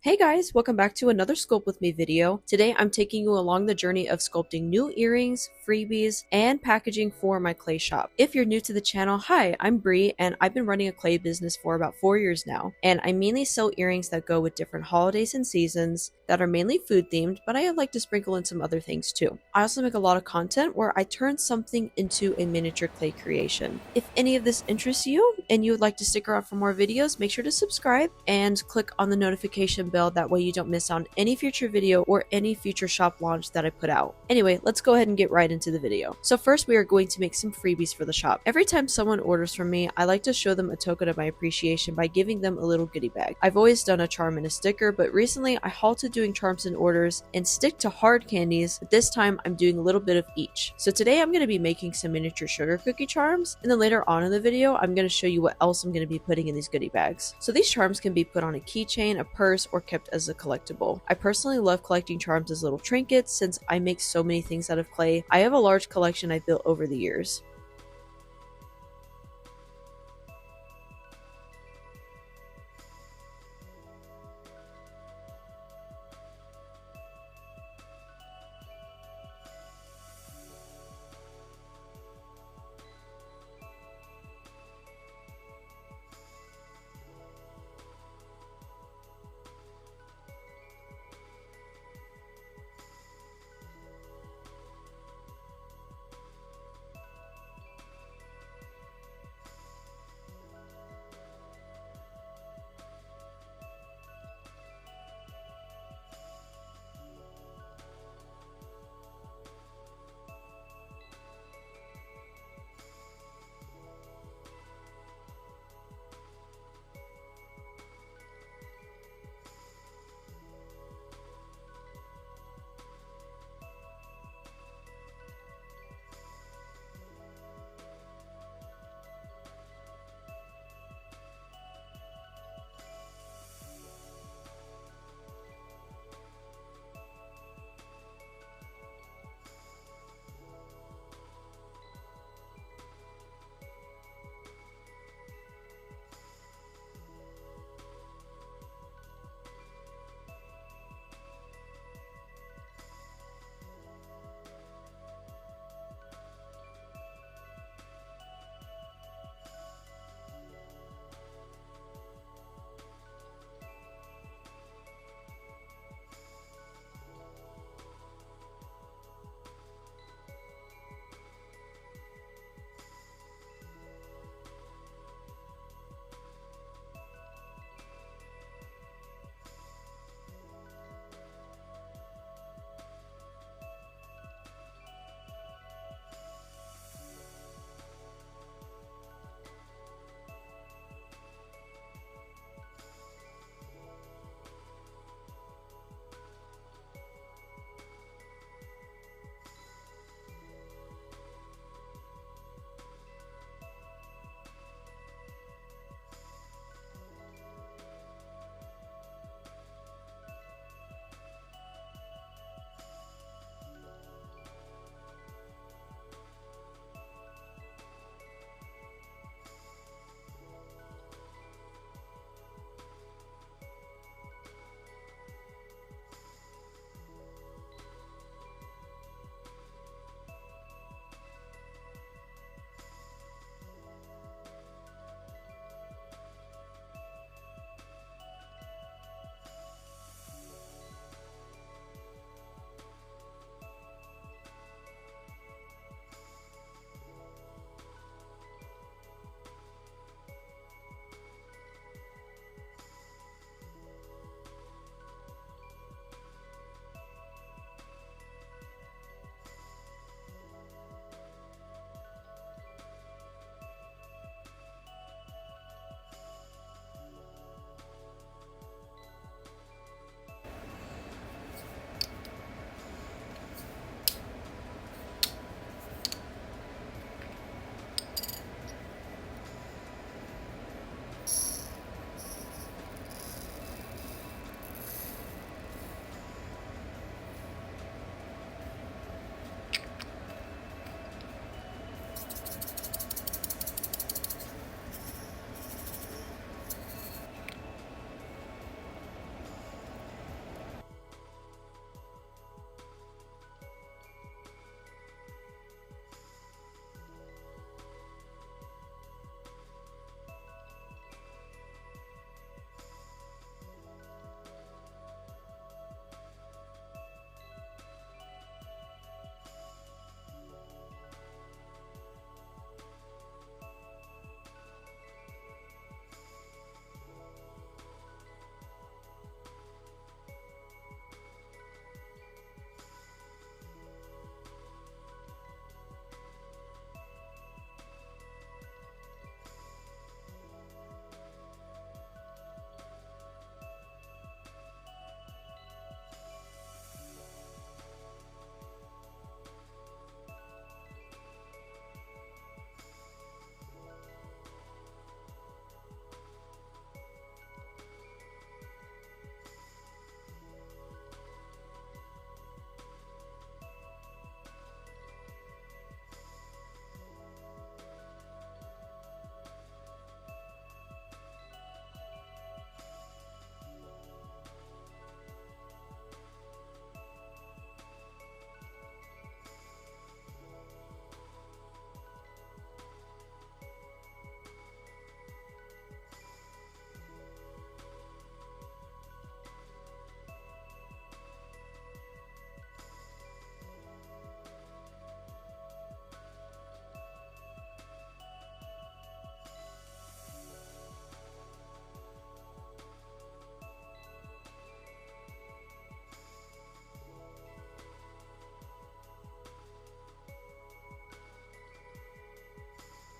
Hey guys, welcome back to another Sculpt with Me video. Today I'm taking you along the journey of sculpting new earrings, freebies, and packaging for my clay shop. If you're new to the channel, hi, I'm Bree and I've been running a clay business for about 4 years now. And I mainly sell earrings that go with different holidays and seasons that are mainly food themed, but I like to sprinkle in some other things too. I also make a lot of content where I turn something into a miniature clay creation. If any of this interests you and you would like to stick around for more videos, make sure to subscribe and click on the notification bell. That way you don't miss on any future video or any future shop launch that I put out. Anyway, let's go ahead and get right into the video. So first we are going to make some freebies for the shop. Every time someone orders from me, I like to show them a token of my appreciation by giving them a little goodie bag. I've always done a charm and a sticker, but recently I halted doing charms and orders and stick to hard candies, but this time I'm doing a little bit of each. So today I'm going to be making some miniature sugar cookie charms, and then later on in the video I'm going to show you what else I'm going to be putting in these goodie bags. So these charms can be put on a keychain, a purse, or kept as a collectible. I personally love collecting charms as little trinkets since I make so many things out of clay. I have a large collection I built over the years.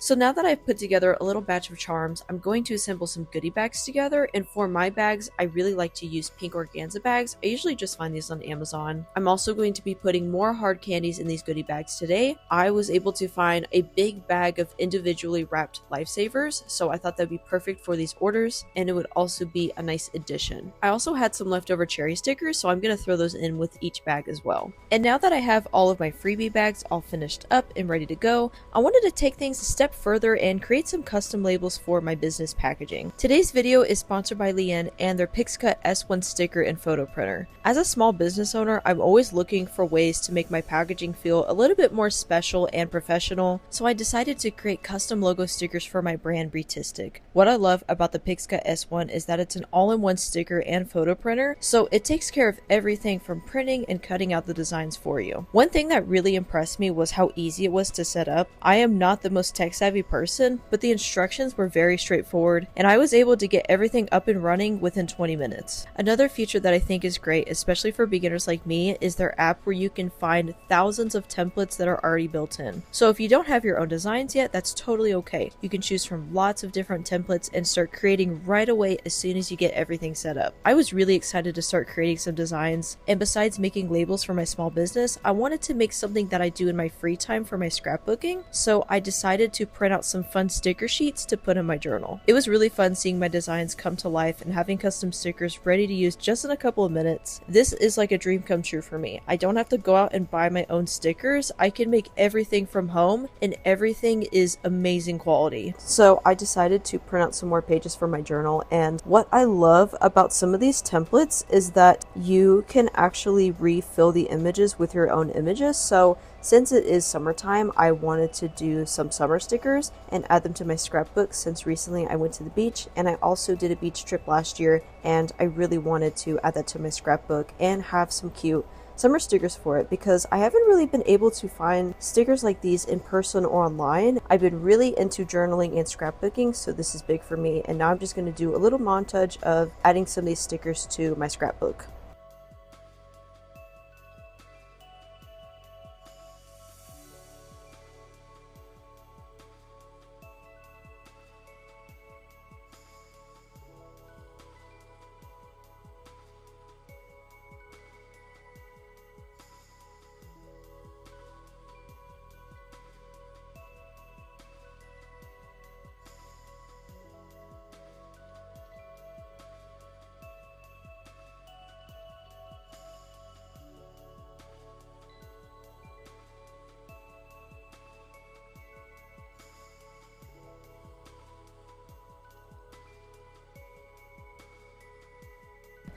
So now that I've put together a little batch of charms, I'm going to assemble some goodie bags together, and for my bags, I really like to use pink organza bags. I usually just find these on Amazon. I'm also going to be putting more hard candies in these goodie bags today. I was able to find a big bag of individually wrapped lifesavers, so I thought that'd be perfect for these orders, and it would also be a nice addition. I also had some leftover cherry stickers, so I'm going to throw those in with each bag as well. And now that I have all of my freebie bags all finished up and ready to go, I wanted to take things a step further and create some custom labels for my business packaging. Today's video is sponsored by Liene and their PixCut S1 sticker and photo printer. As a small business owner, I'm always looking for ways to make my packaging feel a little bit more special and professional, so I decided to create custom logo stickers for my brand Brietistic. What I love about the PixCut S1 is that it's an all-in-one sticker and photo printer, so it takes care of everything from printing and cutting out the designs for you. One thing that really impressed me was how easy it was to set up. I am not the most tech-savvy person, but the instructions were very straightforward, and I was able to get everything up and running within 20 minutes. Another feature that I think is great, especially for beginners like me, is their app where you can find thousands of templates that are already built in. So if you don't have your own designs yet, that's totally okay. You can choose from lots of different templates and start creating right away as soon as you get everything set up. I was really excited to start creating some designs, and besides making labels for my small business, I wanted to make something that I do in my free time for my scrapbooking, so I decided to print out some fun sticker sheets to put in my journal. It was really fun seeing my designs come to life and having custom stickers ready to use just in a couple of minutes. This is like a dream come true for me. I don't have to go out and buy my own stickers. I can make everything from home, and everything is amazing quality. So I decided to print out some more pages for my journal, and what I love about some of these templates is that you can actually refill the images with your own images. So since it is summertime, I wanted to do some summer stickers and add them to my scrapbook, since recently I went to the beach, and I also did a beach trip last year, and I really wanted to add that to my scrapbook and have some cute summer stickers for it, because I haven't really been able to find stickers like these in person or online. I've been really into journaling and scrapbooking, so this is big for me, and now I'm just going to do a little montage of adding some of these stickers to my scrapbook.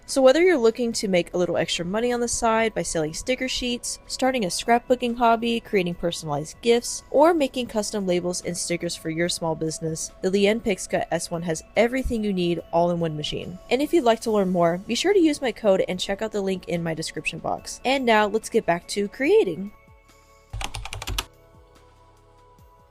So whether you're looking to make a little extra money on the side by selling sticker sheets, starting a scrapbooking hobby, creating personalized gifts, or making custom labels and stickers for your small business, the Liene PixCut S1 has everything you need all in one machine. And if you'd like to learn more, be sure to use my code and check out the link in my description box. And now let's get back to creating.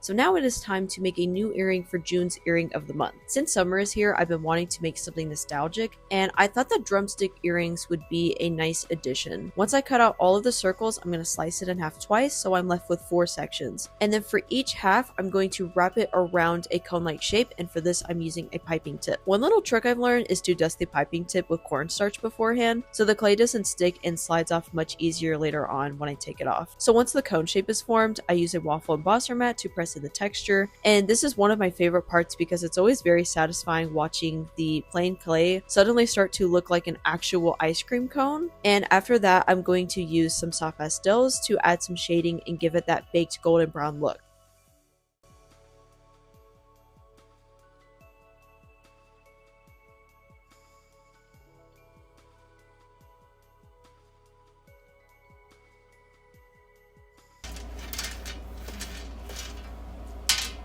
So now it is time to make a new earring for June's earring of the month. Since summer is here, I've been wanting to make something nostalgic, and I thought that drumstick earrings would be a nice addition. Once I cut out all of the circles, I'm going to slice it in half twice, so I'm left with 4 sections. And then for each half, I'm going to wrap it around a cone-like shape, and for this, I'm using a piping tip. One little trick I've learned is to dust the piping tip with cornstarch beforehand, so the clay doesn't stick and slides off much easier later on when I take it off. So once the cone shape is formed, I use a waffle embosser mat to press in the texture, and this is one of my favorite parts because it's always very satisfying watching the plain clay suddenly start to look like an actual ice cream cone. And after that, I'm going to use some soft pastels to add some shading and give it that baked golden brown look.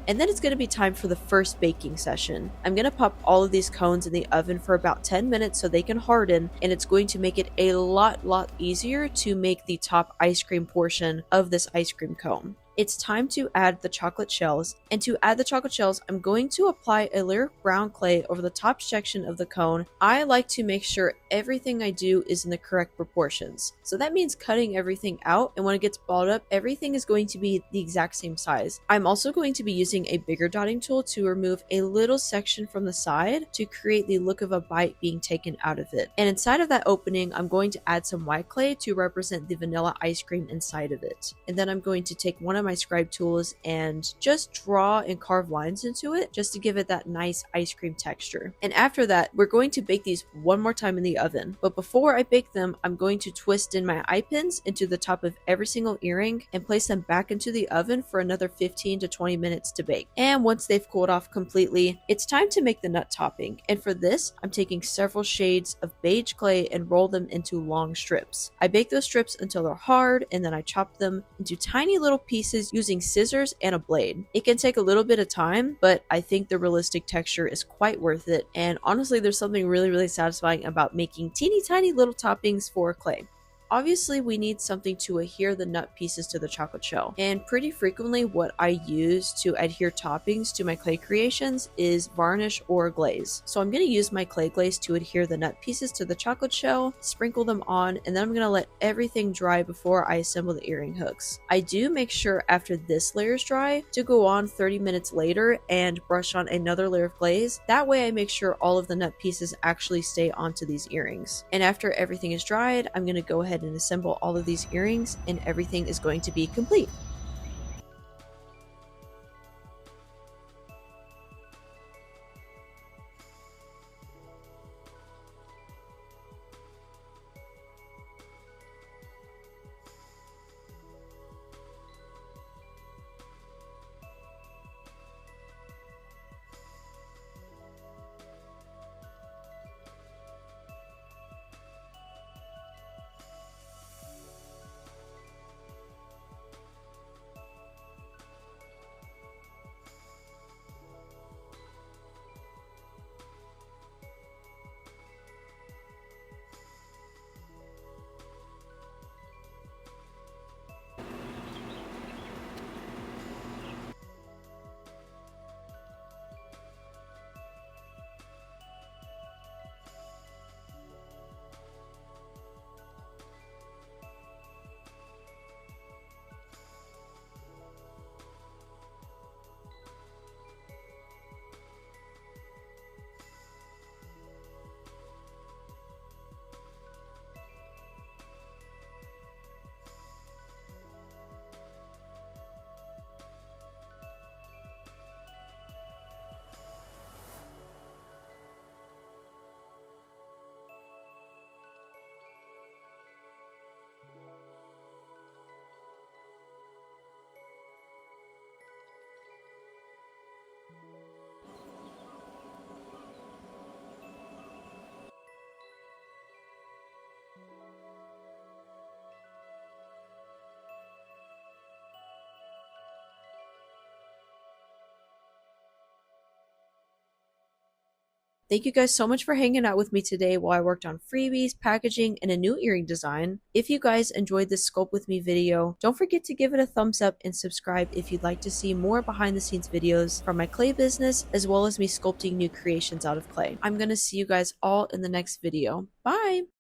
And then it's going to be time for the first baking session. I'm going to pop all of these cones in the oven for about 10 minutes so they can harden, and it's going to make it a lot easier to make the top ice cream portion of this ice cream cone. it's time to add the chocolate shells. And to add the chocolate shells, I'm going to apply a layer of brown clay over the top section of the cone. I like to make sure everything I do is in the correct proportions. So that means cutting everything out, and when it gets balled up, everything is going to be the exact same size. I'm also going to be using a bigger dotting tool to remove a little section from the side to create the look of a bite being taken out of it. And inside of that opening, I'm going to add some white clay to represent the vanilla ice cream inside of it. And then I'm going to take one of my scribe tools and just draw and carve lines into it just to give it that nice ice cream texture. And after that, we're going to bake these one more time in the oven. But before I bake them, I'm going to twist in my eye pins into the top of every single earring and place them back into the oven for another 15 to 20 minutes to bake. And once they've cooled off completely, it's time to make the nut topping. And for this, I'm taking several shades of beige clay and roll them into long strips. I bake those strips until they're hard, and then I chop them into tiny little pieces using scissors and a blade. It can take a little bit of time, but I think the realistic texture is quite worth it. And honestly, there's something really satisfying about making teeny tiny little toppings for clay. Obviously, we need something to adhere the nut pieces to the chocolate shell, and pretty frequently what I use to adhere toppings to my clay creations is varnish or glaze. So I'm going to use my clay glaze to adhere the nut pieces to the chocolate shell, sprinkle them on, and then I'm going to let everything dry before I assemble the earring hooks. I do make sure after this layer is dry to go on 30 minutes later and brush on another layer of glaze. That way I make sure all of the nut pieces actually stay onto these earrings. And after everything is dried, I'm going to go ahead and assemble all of these earrings, and everything is going to be complete. Thank you guys so much for hanging out with me today while I worked on freebies, packaging, and a new earring design. If you guys enjoyed this Sculpt with me video, don't forget to give it a thumbs up and subscribe if you'd like to see more behind the scenes videos from my clay business, as well as me sculpting new creations out of clay. I'm gonna see you guys all in the next video. Bye!